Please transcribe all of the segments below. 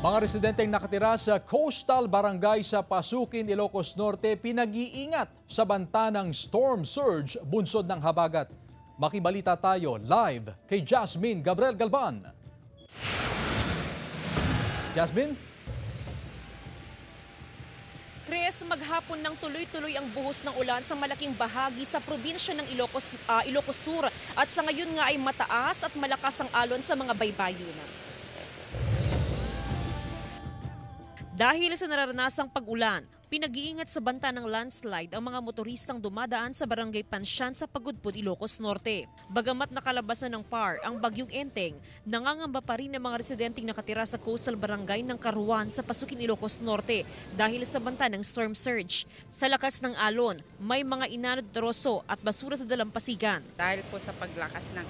Mga residenteng nakatira sa coastal barangay sa Pasukin, Ilocos Norte pinag-iingat sa banta ng storm surge bunsod ng habagat. Makibalita tayo live kay Jasmine Gabriel Galban. Jasmine? Chris, maghapon ng tuloy-tuloy ang buhos ng ulan sa malaking bahagi sa probinsya ng Ilocos Sur at sa ngayon nga ay mataas at malakas ang alon sa mga baybayin. Dahil sa nararanasang pag-ulan, pinag-iingat sa banta ng landslide ang mga motoristang dumadaan sa barangay Pansyan sa Pagudpud, Ilocos Norte. Bagamat nakalabas na ng PAR ang bagyong Enteng, nangangamba pa rin ang mga residenteng nakatira sa coastal barangay ng Karuan sa Pasukin, Ilocos Norte dahil sa banta ng storm surge. Sa lakas ng alon, may mga inanod troso at basura sa dalampasigan. Dahil po sa paglakas ng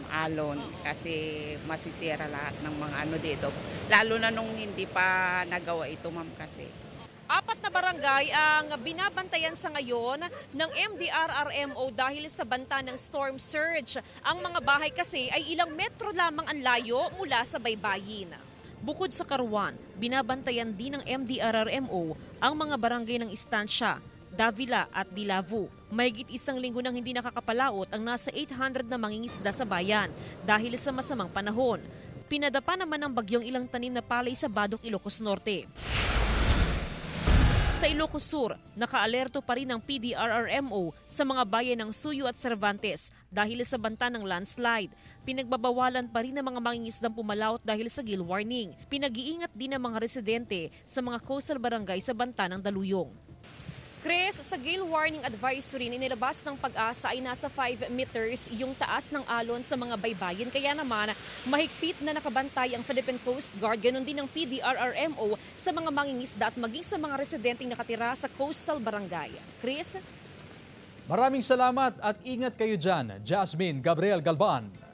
alon, kasi masisira lahat ng mga dito. Lalo na nung hindi pa nagawa ito kasi. 4 na barangay ang binabantayan sa ngayon ng MDRRMO dahil sa banta ng storm surge. Ang mga bahay kasi ay ilang metro lamang ang layo mula sa baybayin. Bukod sa Karuan, binabantayan din ng MDRRMO ang mga barangay ng Estancia, Davila at Dilavu. Mahigit isang linggo nang hindi nakakapalaot ang nasa 800 na mangingisda sa bayan dahil sa masamang panahon. Pinadapa naman ng bagyong ilang tanim na palay sa Badok, Ilocos Norte. Sa Ilocos Sur, nakaalerto pa rin ang PDRRMO sa mga bayan ng Suyo at Cervantes dahil sa banta ng landslide. Pinagbabawalan pa rin ng mga mangingisdang pumalaot dahil sa gill warning. Pinag-iingat din ng mga residente sa mga coastal barangay sa banta ng Daluyong. Chris, sa gale warning advisory nilabas ng Pag-asa ay nasa 5 meters yung taas ng alon sa mga baybayin. Kaya naman, mahigpit na nakabantay ang Philippine Coast Guard, ganun din ang PDRRMO sa mga mangingisda at maging sa mga residenteng nakatira sa coastal barangay. Chris? Maraming salamat at ingat kayo dyan, Jasmine Gabriel Galban.